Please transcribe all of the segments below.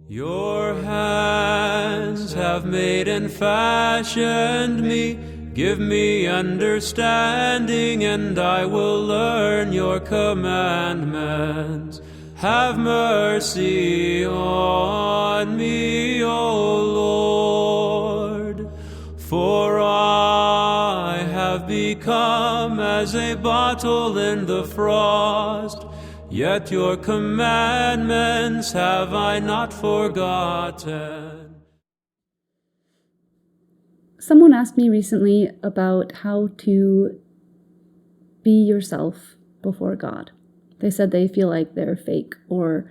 Your hands have made and fashioned me. Give me understanding, and I will learn your commandments. Have mercy on me, O Lord, for I have become as a bottle in the frost, yet your commandments have I not forgotten. Someone asked me recently about how to be yourself before God. They said they feel like they're fake or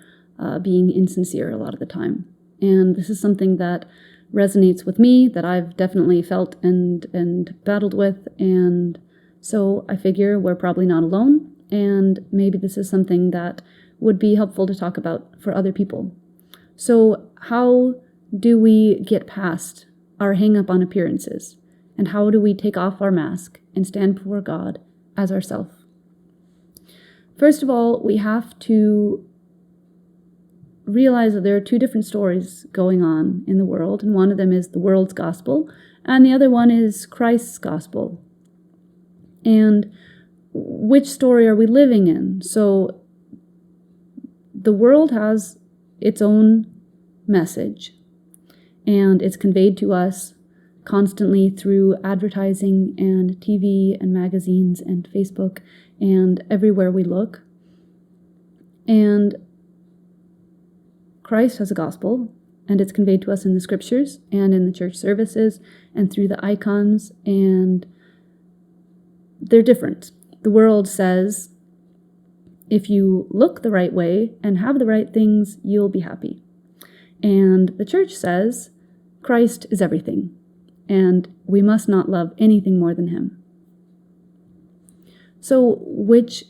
being insincere a lot of the time. And this is something that resonates with me, that I've definitely felt and battled with. And so I figure we're probably not alone. And maybe this is something that would be helpful to talk about for other people. So how do we get past our hang-up on appearances? And how do we take off our mask and stand before God as ourself? First of all, we have to realize that there are two different stories going on in the world, and one of them is the world's gospel, and the other one is Christ's gospel. And which story are we living in? So the world has its own message, and it's conveyed to us constantly through advertising and TV and magazines and Facebook and everywhere we look. And Christ has a gospel, and it's conveyed to us in the scriptures and in the church services and through the icons, and they're different. The world says, if you look the right way and have the right things, you'll be happy. And the church says, Christ is everything, and we must not love anything more than him. So which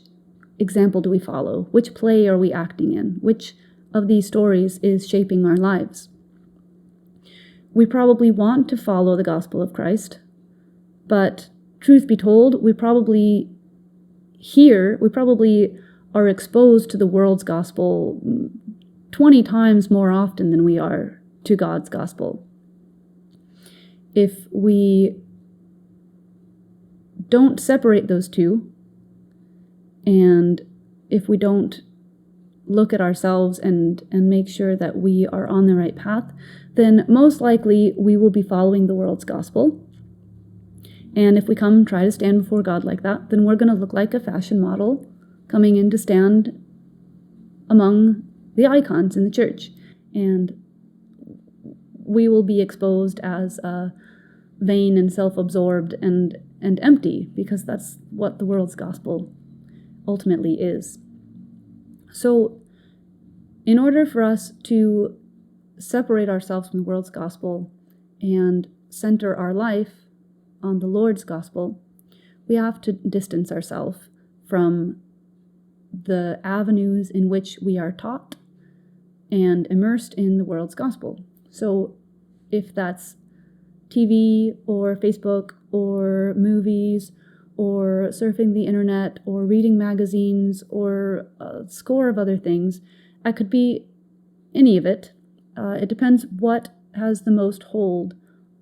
example do we follow? Which play are we acting in? Which of these stories is shaping our lives? We probably want to follow the gospel of Christ, but truth be told, we probably are exposed to the world's gospel 20 times more often than we are to God's gospel. If we don't separate those two, and if we don't look at ourselves and make sure that we are on the right path, then most likely we will be following the world's gospel. And if we try to stand before God like that, then we're going to look like a fashion model coming in to stand among the icons in the church. And we will be exposed as vain and self-absorbed and empty, because that's what the world's gospel ultimately is. So in order for us to separate ourselves from the world's gospel and center our life on the Lord's gospel, we have to distance ourselves from the avenues in which we are taught and immersed in the world's gospel. So if that's TV or Facebook or movies or surfing the internet or reading magazines or a score of other things, it could be any of it. It depends what has the most hold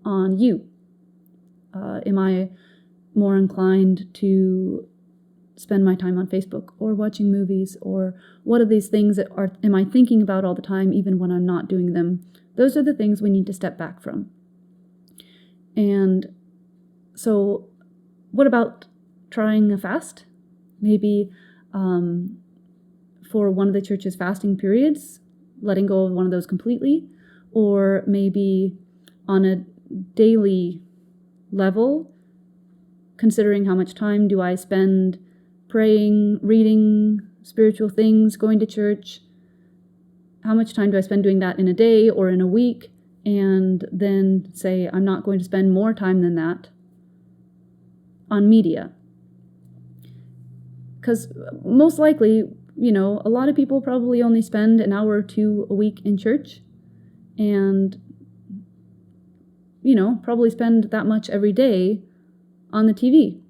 on you. Am I more inclined to spend my time on Facebook or watching movies, or what are these things am I thinking about all the time even when I'm not doing them? Those are the things we need to step back from. And so what about trying a fast? Maybe for one of the church's fasting periods, letting go of one of those completely, or maybe on a daily level, considering how much time do I spend praying, reading spiritual things, going to church, how much time do I spend doing that in a day or in a week, and then say I'm not going to spend more time than that on media. Because most likely, a lot of people probably only spend an hour or two a week in church, and probably spend that much every day on the TV.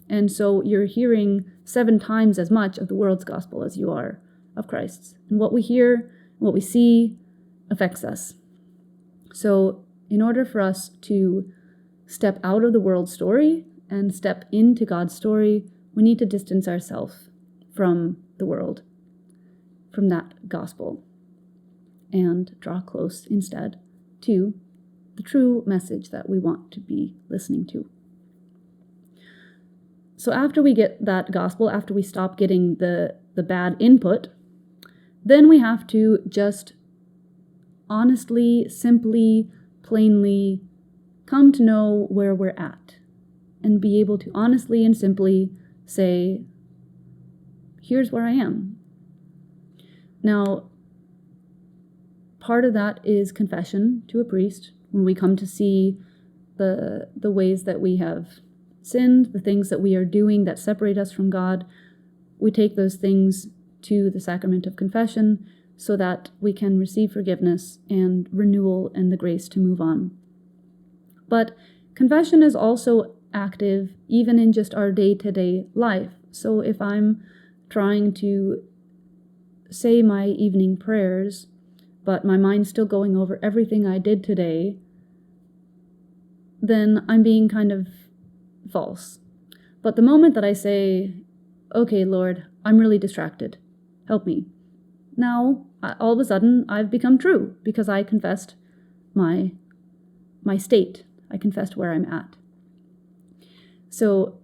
And so you're hearing 7 times as much of the world's gospel as you are of Christ's. And what we hear, what we see, affects us. So in order for us to step out of the world story and step into God's story, we need to distance ourselves from the world, from that gospel, and draw close instead to the true message that we want to be listening to. So after we get that gospel, after we stop getting the bad input, then we have to just honestly, simply, plainly come to know where we're at and be able to honestly and simply say, here's where I am. Now, part of that is confession to a priest when we come to see the ways that we have sinned, the things that we are doing that separate us from God. We take those things to the sacrament of confession so that we can receive forgiveness and renewal and the grace to move on. But confession is also active even in just our day-to-day life. So if I'm trying to say my evening prayers, but my mind's still going over everything I did today, then I'm being kind of false. But the moment that I say, okay, Lord, I'm really distracted, help me, now all of a sudden I've become true because I confessed my state. I confessed where I'm at. So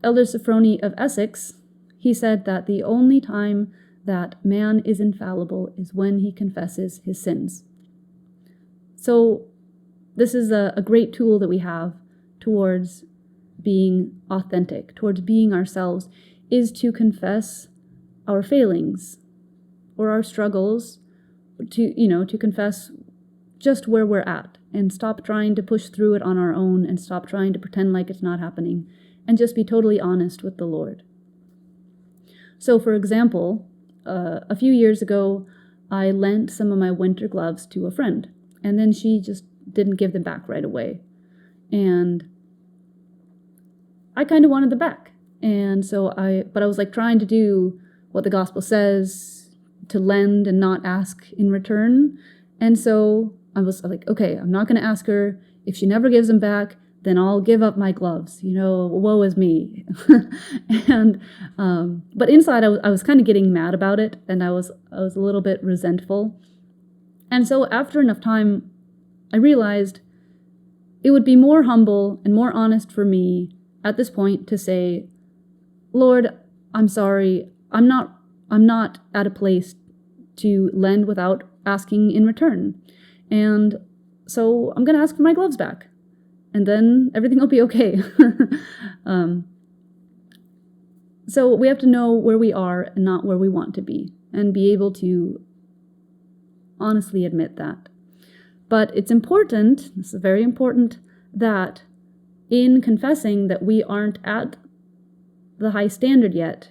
Elder Sophrony of Essex, he said that the only time that man is infallible is when he confesses his sins. So this is a great tool that we have towards being authentic, towards being ourselves, is to confess our failings or our struggles, to confess just where we're at and stop trying to push through it on our own and stop trying to pretend like it's not happening and just be totally honest with the Lord. So, for example, a few years ago, I lent some of my winter gloves to a friend, and then she just didn't give them back right away. And I kind of wanted them back. And so I was like trying to do what the gospel says, to lend and not ask in return. And so I was like, okay, I'm not going to ask her. If she never gives them back, then I'll give up my gloves. Woe is me. And but inside I was kind of getting mad about it, and I was a little bit resentful. And so after enough time, I realized it would be more humble and more honest for me at this point to say, Lord, I'm sorry. I'm not at a place to lend without asking in return. And so I'm going to ask for my gloves back. And then everything will be okay. So we have to know where we are and not where we want to be, and be able to honestly admit that. But it's important, this is very important, that in confessing that we aren't at the high standard yet,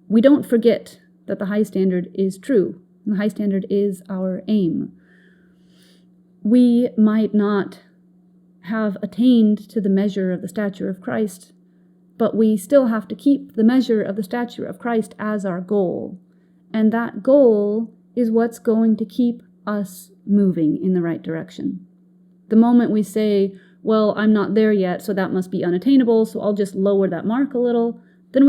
we don't forget that the high standard is true. And the high standard is our aim. We might not have attained to the measure of the stature of Christ, but we still have to keep the measure of the stature of Christ as our goal. And that goal is what's going to keep us moving in the right direction. The moment we say, well, I'm not there yet, so that must be unattainable, so I'll just lower that mark a little, then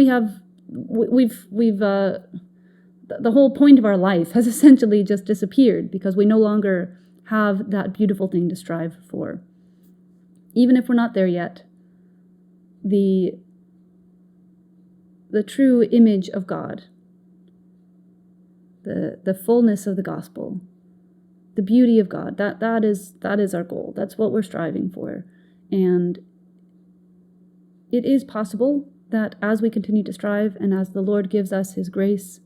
the whole point of our life has essentially just disappeared because we no longer have that beautiful thing to strive for. Even if we're not there yet, the true image of God, the fullness of the gospel, the beauty of God, that is our goal. That's what we're striving for. And it is possible that as we continue to strive and as the Lord gives us his grace,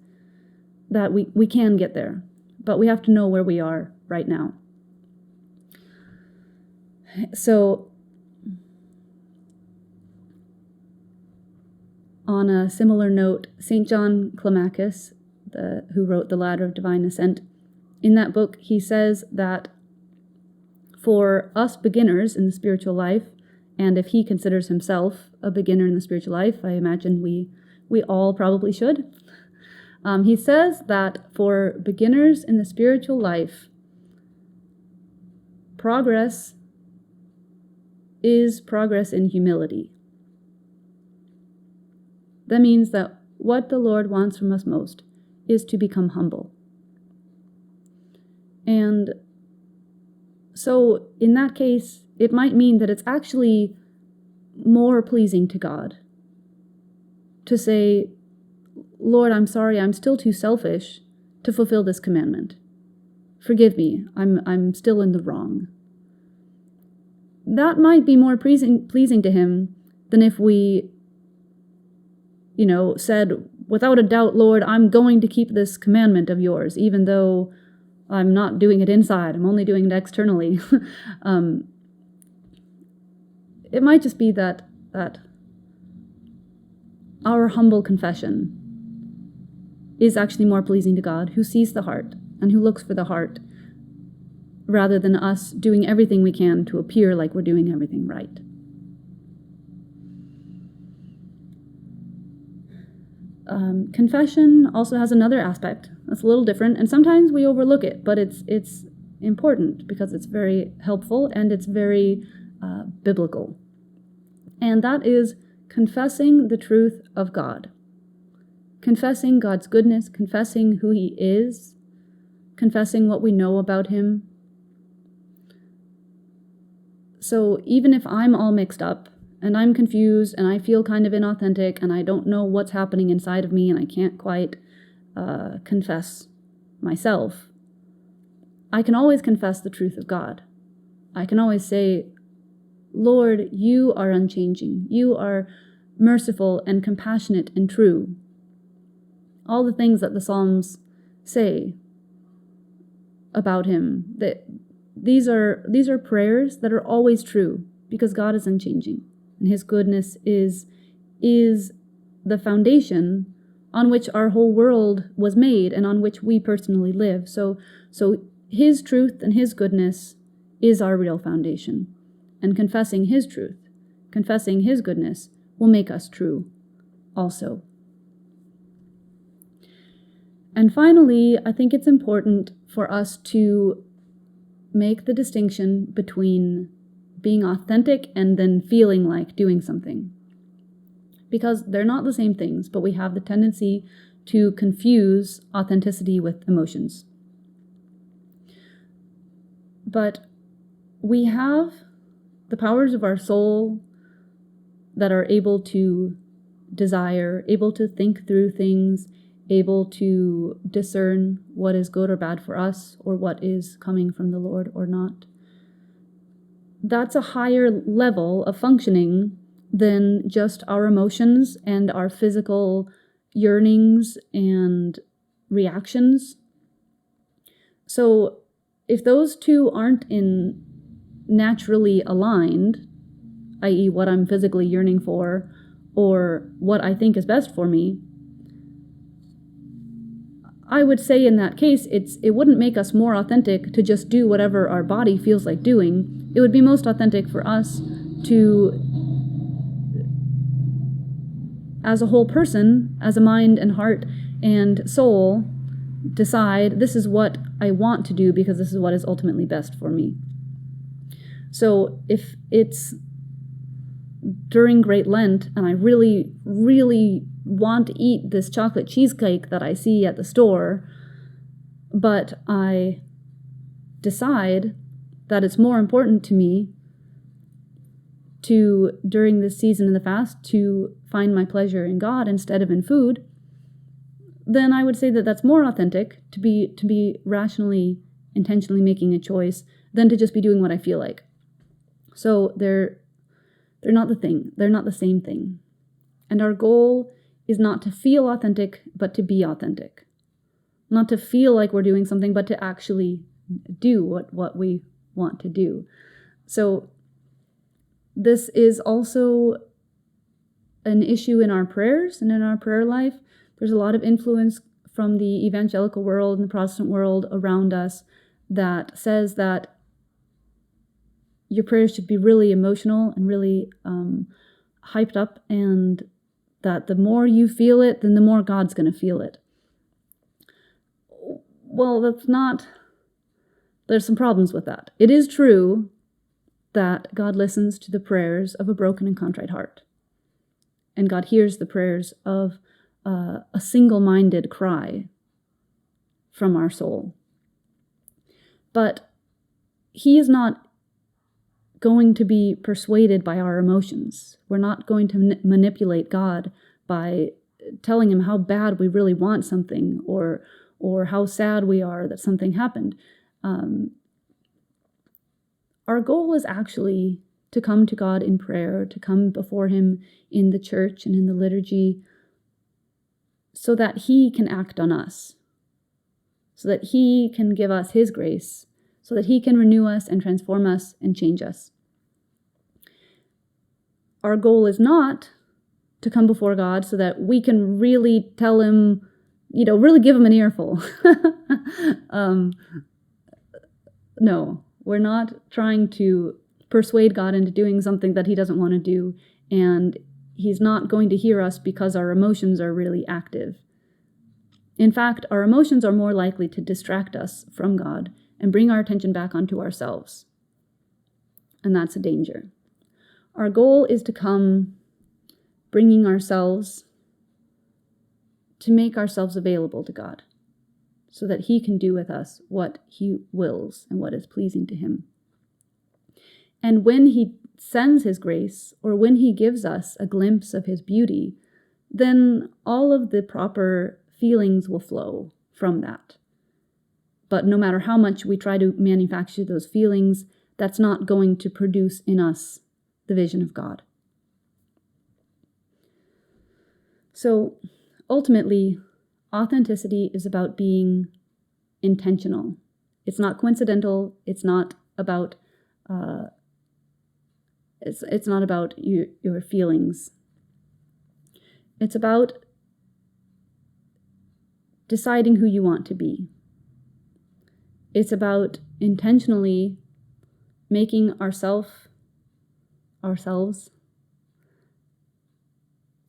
that we can get there. But we have to know where we are right now. So, on a similar note, St. John Climacus, who wrote The Ladder of Divine Ascent, in that book, he says that for us beginners in the spiritual life, and if he considers himself a beginner in the spiritual life, I imagine we all probably should. He says that for beginners in the spiritual life, progress is progress in humility. That means that what the Lord wants from us most is to become humble. And so in that case, it might mean that it's actually more pleasing to God to say, Lord, I'm sorry, I'm still too selfish to fulfill this commandment. Forgive me, I'm still in the wrong. That might be more pleasing to him than if we, said, without a doubt, Lord, I'm going to keep this commandment of yours, even though I'm not doing it inside, I'm only doing it externally. It might just be that our humble confession is actually more pleasing to God, who sees the heart and who looks for the heart, rather than us doing everything we can to appear like we're doing everything right. Confession also has another aspect that's a little different, and sometimes we overlook it, but it's important because it's very helpful and it's very biblical. And that is confessing the truth of God. Confessing God's goodness, confessing who He is, confessing what we know about Him. So even if I'm all mixed up, and I'm confused, and I feel kind of inauthentic, and I don't know what's happening inside of me, and I can't quite confess myself, I can always confess the truth of God. I can always say, Lord, you are unchanging. You are merciful and compassionate and true. All the things that the Psalms say about Him, that these are prayers that are always true because God is unchanging. And His goodness is the foundation on which our whole world was made and on which we personally live. So His truth and His goodness is our real foundation. And confessing His truth, confessing His goodness, will make us true also. And finally, I think it's important for us to make the distinction between being authentic and then feeling like doing something. Because they're not the same things, but we have the tendency to confuse authenticity with emotions. But we have the powers of our soul that are able to desire, able to think through things, able to discern what is good or bad for us, or what is coming from the Lord or not. That's a higher level of functioning than just our emotions and our physical yearnings and reactions. So if those two aren't naturally aligned, i.e. what I'm physically yearning for or what I think is best for me, I would say in that case, it wouldn't make us more authentic to just do whatever our body feels like doing. It would be most authentic for us to, as a whole person, as a mind and heart and soul, decide this is what I want to do because this is what is ultimately best for me. So if it's during Great Lent and I really, really want to eat this chocolate cheesecake that I see at the store, but I decide that it's more important to me to, during this season in the fast, to find my pleasure in God instead of in food, then I would say that that's more authentic to be rationally, intentionally making a choice than to just be doing what I feel like. So they're not the thing. They're not the same thing. And our goal is not to feel authentic, but to be authentic. Not to feel like we're doing something, but to actually do what we want to do. So this is also an issue in our prayers and in our prayer life. There's a lot of influence from the evangelical world and the Protestant world around us that says that your prayers should be really emotional and really hyped up, and that the more you feel it, then the more God's going to feel it. Well, that's not there's some problems with that. It is true that God listens to the prayers of a broken and contrite heart. And God hears the prayers of a single-minded cry from our soul. But He is not going to be persuaded by our emotions. We're not going to manipulate God by telling Him how bad we really want something, or how sad we are that something happened. Our goal is actually to come to God in prayer, to come before Him in the church and in the liturgy, so that He can act on us, so that He can give us His grace, so that He can renew us and transform us and change us. Our goal is not to come before God so that we can really tell Him, really give Him an earful. No, we're not trying to persuade God into doing something that He doesn't want to do, and He's not going to hear us because our emotions are really active. In fact, our emotions are more likely to distract us from God and bring our attention back onto ourselves. And that's a danger. Our goal is to come bringing ourselves, to make ourselves available to God, so that He can do with us what He wills and what is pleasing to Him. And when He sends His grace, or when He gives us a glimpse of His beauty, then all of the proper feelings will flow from that. But no matter how much we try to manufacture those feelings, that's not going to produce in us the vision of God. So ultimately, authenticity is about being intentional. It's not coincidental. It's not about it's not about your feelings. It's about deciding who you want to be. It's about intentionally making ourselves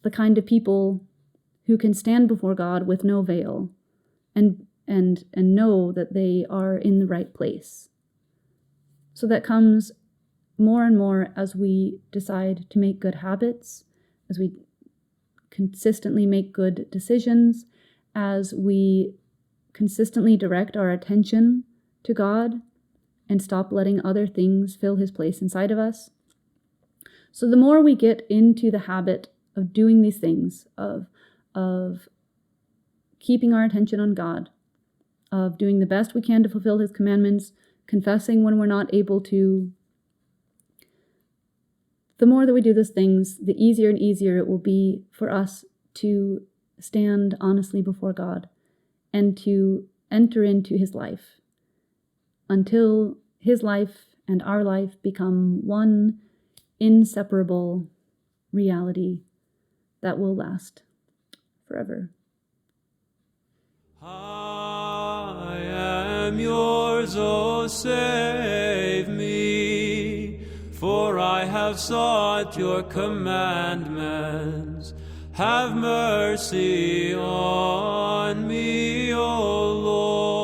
the kind of people who can stand before God with no veil and know that they are in the right place. So that comes more and more as we decide to make good habits, as we consistently make good decisions, as we consistently direct our attention to God and stop letting other things fill His place inside of us. So the more we get into the habit of doing these things, of keeping our attention on God, of doing the best we can to fulfill His commandments, confessing when we're not able to, the more that we do those things, the easier and easier it will be for us to stand honestly before God and to enter into His life, until His life and our life become one inseparable reality that will last forever. I am yours, oh save me, for I have sought your commandments. Have mercy on me, O Lord.